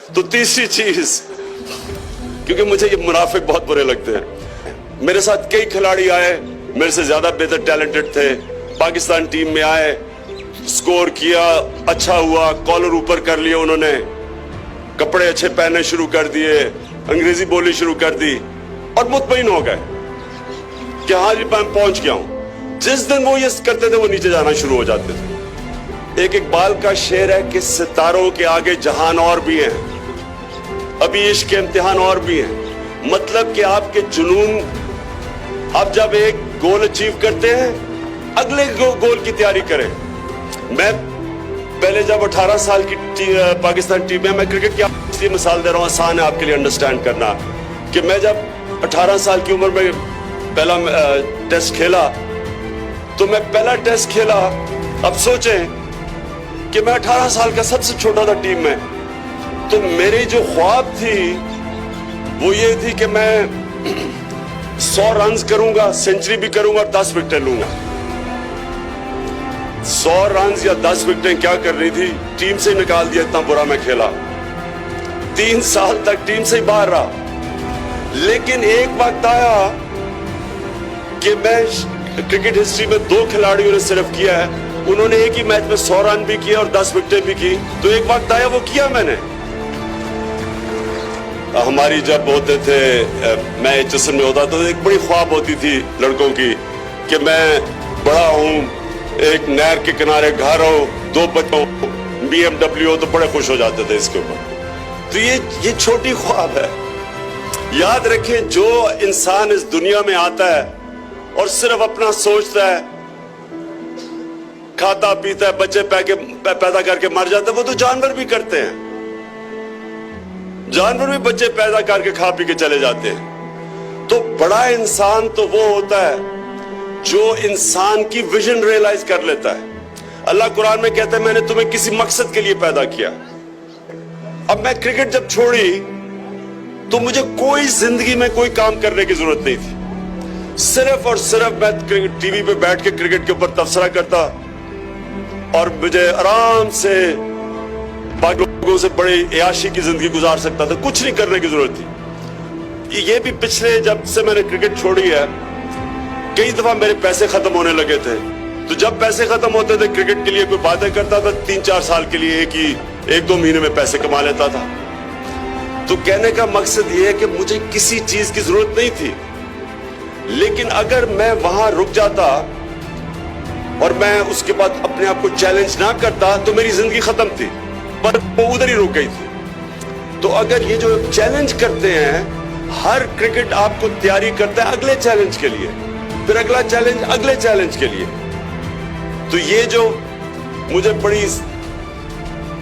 تو تیسری چیز، کیونکہ مجھے یہ منافق بہت برے لگتے ہیں، میرے ساتھ کئی کھلاڑی آئے میرے سے زیادہ بہتر ٹیلنٹڈ تھے، پاکستان ٹیم میں آئے، سکور کیا، اچھا ہوا، کالر اوپر کر لیا انہوں نے، کپڑے اچھے پہننے شروع کر دیے، انگریزی بولی شروع کر دی، اور مطمئن ہو گئے کہ ہاں جی میں پہنچ گیا ہوں۔ جس دن وہ یہ کرتے تھے وہ نیچے جانا شروع ہو جاتے تھے۔ ایک اقبال کا شعر ہے کہ ستاروں کے آگے جہان اور بھی ہیں، ابھی عشق کے امتحان اور بھی ہیں۔ مطلب کہ آپ کے جنون، آپ جب ایک گول اچیو کرتے ہیں اگلے گول کی تیاری کریں۔ میں پہلے جب 18 سال کی پاکستان ٹیم میں کرکٹ کی اس لیے مثال دے رہا ہوں، آسان ہے آپ کے لیے انڈرسٹینڈ کرنا، کہ میں جب 18 سال کی عمر میں پہلا ٹیسٹ کھیلا، تو میں پہلا ٹیسٹ کھیلا، اب سوچیں کہ میں 18 سال کا سب سے چھوٹا تھا ٹیم میں، تو میری جو خواب تھی وہ یہ تھی کہ میں 100 رنز کروں گا، سینچری بھی کروں گا اور 10 وکٹیں لوں گا۔ 100 رنز یا 10 وکٹیں کیا کر رہی تھی، ٹیم سے نکال دیا، اتنا برا میں کھیلا، 3 سال تک ٹیم سے ہی باہر رہا۔ لیکن ایک وقت آیا کہ میں کرکٹ ہسٹری میں 2 کھلاڑیوں نے صرف کیا ہے، انہوں نے ایک ہی میچ میں 100 رن بھی کیا اور 10 وکٹیں بھی کی، تو ایک وقت آیا وہ کیا میں نے۔ ہماری جب ہوتے تھے میں جسم میں ہوتا تو ایک بڑی خواب ہوتی تھی لڑکوں کی کہ میں بڑا ہوں، ایک نہر کے کنارے گھر ہو، 2 بچے ہو، BMW ہو، تو بڑے خوش ہو جاتے تھے اس کے اوپر۔ تو یہ چھوٹی خواب ہے۔ یاد رکھیں جو انسان اس دنیا میں آتا ہے اور صرف اپنا سوچتا ہے، کھاتا پیتا ہے، بچے پیدا کر کے مر جاتا ہے، وہ تو جانور بھی کرتے ہیں، جانور بھی بچے پیدا کر کے کھا پی کے چلے جاتے ہیں۔ تو بڑا انسان تو وہ ہوتا ہے جو انسان کی ویژن ریئلائز کر لیتا ہے۔ اللہ قرآن میں کہتا ہے میں نے تمہیں کسی مقصد کے لیے پیدا کیا۔ اب میں کرکٹ جب چھوڑی تو مجھے کوئی زندگی میں کوئی کام کرنے کی ضرورت نہیں تھی، صرف اور صرف میں ٹی وی پہ بیٹھ کے کرکٹ کے اوپر تبصرہ کرتا اور مجھے آرام سے باقی لوگوں سے بڑی عیاشی کی زندگی گزار سکتا تھا، کچھ نہیں کرنے کی ضرورت تھی۔ یہ بھی پچھلے جب سے میں نے کرکٹ چھوڑی ہے کئی دفعہ میرے پیسے ختم ہونے لگے تھے، تو جب پیسے ختم ہوتے تھے کرکٹ کے لیے کوئی باتیں کرتا تھا، 3-4 سال کے لیے ایک 2 مہینے میں پیسے کما لیتا تھا۔ تو کہنے کا مقصد یہ ہے کہ مجھے کسی چیز کی ضرورت نہیں تھی، لیکن اگر میں وہاں رک جاتا اور میں اس کے بعد اپنے آپ کو چیلنج نہ کرتا تو میری زندگی ختم تھی، پر وہ ادھر ہی رک گئی تھی۔ تو اگر یہ جو چیلنج کرتے ہیں، ہر کرکٹ آپ کو تیاری کرتا ہے اگلے چیلنج کے لیے، پھر اگلا چیلنج اگلے چیلنج کے لیے۔ تو یہ جو مجھے بڑی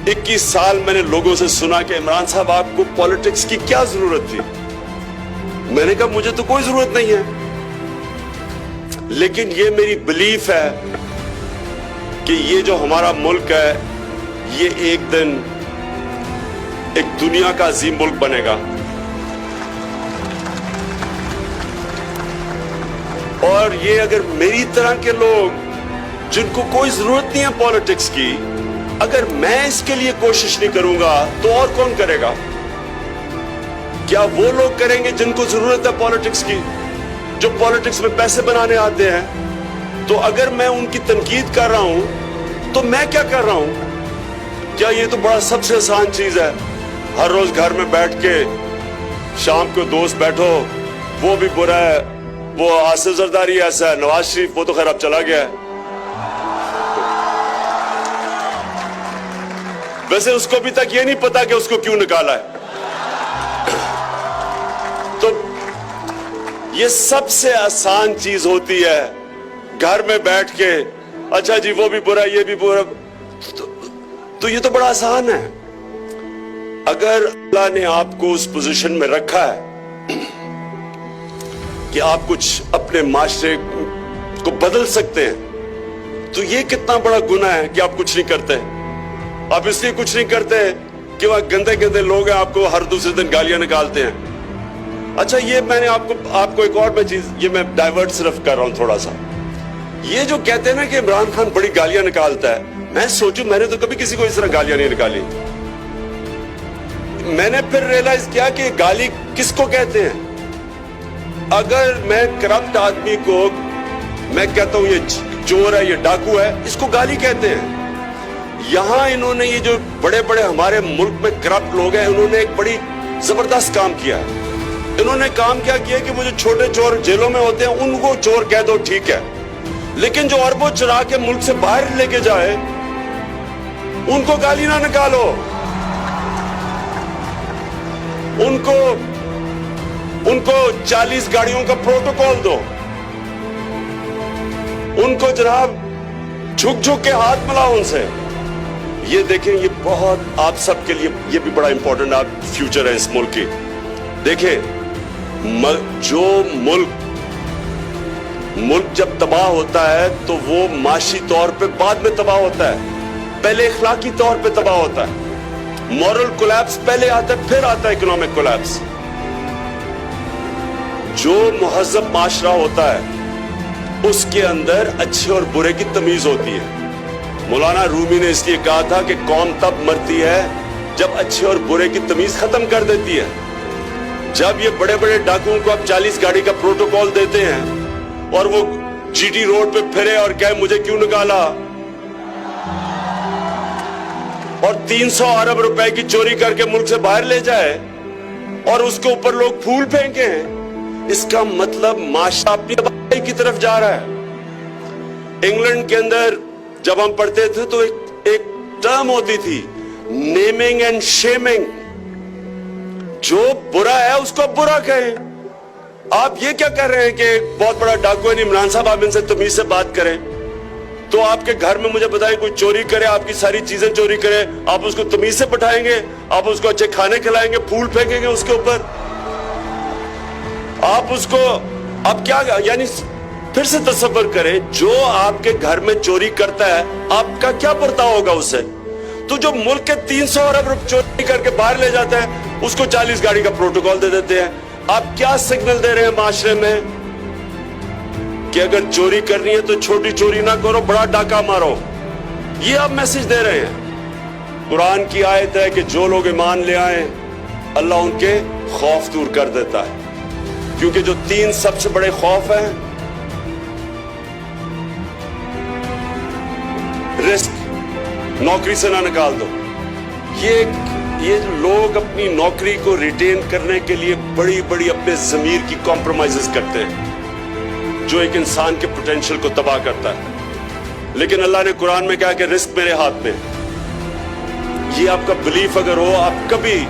21 سال میں نے لوگوں سے سنا کہ عمران صاحب آپ کو پالیٹکس کی کیا ضرورت تھی، میں نے کہا مجھے تو کوئی ضرورت نہیں ہے، لیکن یہ میری بلیف ہے کہ یہ جو ہمارا ملک ہے یہ ایک دن ایک دنیا کا عظیم ملک بنے گا، اور یہ اگر میری طرح کے لوگ جن کو کوئی ضرورت نہیں ہے پالیٹکس کی، اگر میں اس کے لیے کوشش نہیں کروں گا تو اور کون کرے گا؟ کیا وہ لوگ کریں گے جن کو ضرورت ہے پالیٹکس کی، جو پالیٹکس میں پیسے بنانے آتے ہیں؟ تو اگر میں ان کی تنقید کر رہا ہوں تو میں کیا کر رہا ہوں؟ کیا یہ تو بڑا سب سے آسان چیز ہے، ہر روز گھر میں بیٹھ کے شام کو دوست بیٹھو، وہ بھی برا ہے، وہ آصف زرداری ایسا ہے، نواز شریف وہ تو خیر اب چلا گیا ہے، ویسے اس کو ابھی تک یہ نہیں پتا کہ اس کو کیوں نکالا ہے۔ تو یہ سب سے آسان چیز ہوتی ہے، گھر میں بیٹھ کے اچھا جی وہ بھی برا یہ بھی برا، تو یہ تو بڑا آسان ہے۔ اگر اللہ نے آپ کو اس پوزیشن میں رکھا ہے کہ آپ کچھ اپنے معاشرے کو بدل سکتے ہیں، تو یہ کتنا بڑا گناہ ہے کہ آپ کچھ نہیں کرتے۔ آپ اس لیے کچھ نہیں کرتے کہ وہ گندے گندے لوگ ہیں، آپ کو ہر دوسرے دن گالیاں نکالتے ہیں۔ اچھا یہ میں نے آپ کو ایک اور میں چیز، یہ میں ڈائیورٹ صرف کر رہا ہوں تھوڑا سا، یہ جو کہتے ہیں نا کہ عمران خان بڑی گالیاں نکالتا ہے، میں سوچوں میں نے تو کبھی کسی کو اس طرح گالیاں نہیں نکالی۔ میں نے پھر ریئلائز کیا کہ گالی کس کو کہتے ہیں. اگر میں کرپٹ آدمی کو میں کہتا ہوں یہ چور ہے, یہ ڈاکو ہے, اس کو گالی کہتے ہیں. یہاں انہوں نے, یہ جو بڑے بڑے ہمارے ملک میں کرپٹ لوگ ہیں, انہوں نے ایک بڑی زبردست کام کیا ہے. انہوں نے کام کیا کہ وہ جو چھوٹے چور جیلوں میں ہوتے ہیں ان کو چور کہہ دو, ٹھیک ہے, لیکن جو اربوں چرا کے ملک سے باہر لے کے جائے ان کو گالی نہ نکالو. ان کو 40 گاڑیوں کا پروٹوکول دو. ان کو جناب جھک جھک کے ہاتھ ملاؤ ان سے. یہ دیکھیں, یہ بہت آپ سب کے لیے یہ بھی بڑا امپورٹنٹ آپ فیوچر ہے اس ملک کی. دیکھیں, جو ملک جب تباہ ہوتا ہے تو وہ معاشی طور پہ بعد میں تباہ ہوتا ہے, پہلے اخلاقی طور پہ تباہ ہوتا ہے. مورل کولیپس پہلے آتا ہے, پھر آتا ہے اکنامک کولیپس. جو مہذب معاشرہ ہوتا ہے اس کے اندر اچھے اور برے کی تمیز ہوتی ہے. مولانا رومی نے اس لیے کہا تھا کہ قوم تب مرتی ہے جب اچھے اور برے کی تمیز ختم کر دیتی ہے. جب یہ بڑے بڑے ڈاکوؤں کو آپ 40 گاڑی کا پروٹوکول دیتے ہیں اور وہ جی ٹی روڈ پہ پھرے اور کہے مجھے کیوں نکالا, اور 300 ارب روپے کی چوری کر کے ملک سے باہر لے جائے اور اس کے اوپر لوگ پھول پھینکے ہیں, اس کا مطلب معاشرہ اپنی تباہی کی طرف جا رہا ہے. انگلینڈ کے اندر جب ہم پڑھتے تھے تو ایک ٹرم ہوتی تھی, نیمنگ اینڈ شیمنگ. جو برا ہے اس کو برا کہیں. آپ یہ کیا کر رہے ہیں کہ بہت بڑا ڈاکو ہے عمران صاحب, آپ ان سے تمیز سے بات کریں. تو آپ کے گھر میں مجھے بتائیں کوئی چوری کرے, آپ کی ساری چیزیں چوری کرے, آپ اس کو تمیز سے بٹھائیں گے, آپ اس کو اچھے کھانے کھلائیں گے, پھول پھینکیں گے اس کے اوپر, آپ اس کو, آپ کیا, یعنی پھر سے تصور کریں جو آپ کے گھر میں چوری کرتا ہے آپ کا کیا برتاؤ ہوگا اس سے. تو جو ملک کے 300 ارب روپے چوری کر کے باہر لے جاتا ہے اس کو 40 گاڑی کا پروٹوکول دے دیتے ہیں. آپ کیا سگنل دے رہے ہیں معاشرے میں کہ اگر چوری کرنی ہے تو چھوٹی چوری نہ کرو, بڑا ڈاکہ مارو. یہ آپ میسج دے رہے ہیں. قرآن کی آیت ہے کہ جو لوگ ایمان لے آئیں اللہ ان کے خوف دور کر دیتا ہے. کیونکہ جو 3 سب سے بڑے خوف ہیں, رسک, نوکری سے نہ نکال دو. یہ لوگ اپنی نوکری کو ریٹین کرنے کے لیے بڑی بڑی اپنے ضمیر کی کمپرومائزز کرتے ہیں جو ایک انسان کے پوٹینشل کو تباہ کرتا ہے. لیکن اللہ نے قرآن میں کہا کہ رزق میرے ہاتھ میں. یہ آپ کا بلیف اگر ہو, آپ کبھی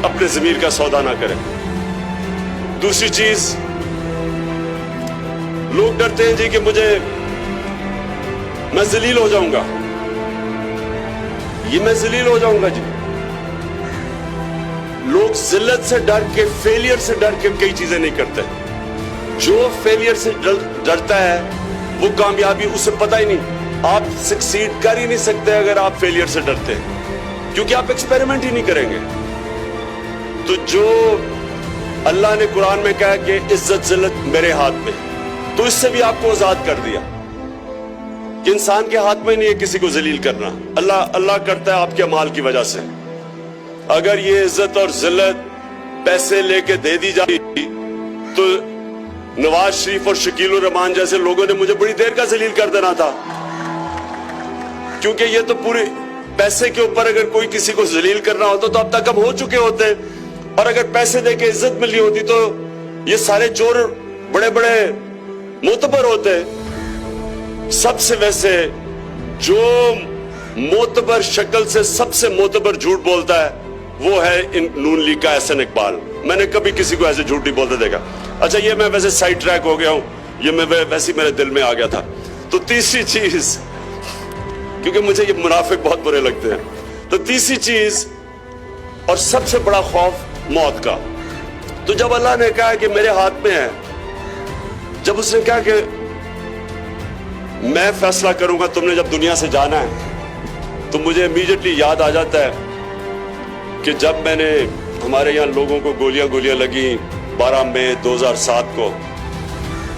اپنے ضمیر کا سودا نہ کریں. دوسری چیز, لوگ ڈرتے ہیں جی کہ میں ذلیل ہو جاؤں گا, میں ذلیل ہو جاؤں گا جی. لوگ ذلت سے ڈر کے, فیلئر سے ڈر کے کئی چیزیں نہیں کرتے. جو فیلئر سے ڈرتا ہے وہ کامیابی اسے پتہ ہی نہیں. آپ سکسیڈ کر ہی نہیں سکتے اگر آپ فیلئر سے ڈرتے ہیں, کیونکہ آپ ایکسپیریمنٹ ہی نہیں کریں گے. تو جو اللہ نے قرآن میں کہا کہ عزت ذلت میرے ہاتھ میں, تو اس سے بھی آپ کو آزاد کر دیا کہ انسان کے ہاتھ میں نہیں ہے کسی کو ذلیل کرنا. اللہ کرتا ہے آپ کے اعمال کی وجہ سے. اگر یہ عزت اور ذلت پیسے لے کے دے دی جاتی تو نواز شریف اور شکیل الرحمان جیسے لوگوں نے مجھے بڑی دیر کا ذلیل کر دینا تھا, کیونکہ یہ تو پورے پیسے کے اوپر اگر کوئی کسی کو ذلیل کرنا ہوتا تو اب تک ہم ہو چکے ہوتے. اور اگر پیسے دے کے عزت ملی ہوتی تو یہ سارے چور بڑے بڑے معتبر ہوتے. سب سے ویسے جو معتبر شکل سے سب سے معتبر جھوٹ بولتا ہے وہ ہے نون لیگ کا احسن اقبال. میں نے کبھی کسی کو ایسے جھوٹ نہیں بولتے دیکھا. اچھا, یہ میں ویسے سائیڈ ٹریک ہو گیا ہوں, یہ میں ویسے میرے دل میں آ گیا تھا. تو تیسری چیز, کیونکہ مجھے یہ منافق بہت برے لگتے ہیں, تو تیسری چیز اور سب سے بڑا خوف موت کا. تو جب اللہ نے کہا کہ میرے ہاتھ میں ہے, جب اس نے کہا کہ میں فیصلہ کروں گا تم نے جب دنیا سے جانا ہے, تو مجھے امیڈیٹلی یاد آ جاتا ہے کہ جب میں نے ہمارے یہاں لوگوں کو گولیاں لگی 12 مئی 2007 کو,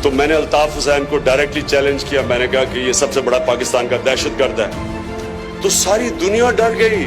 تو میں نے الطاف حسین کو ڈائریکٹلی چیلنج کیا. میں نے کہا کہ یہ سب سے بڑا پاکستان کا دہشت گرد ہے. تو ساری دنیا ڈر گئی.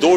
2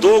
2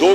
2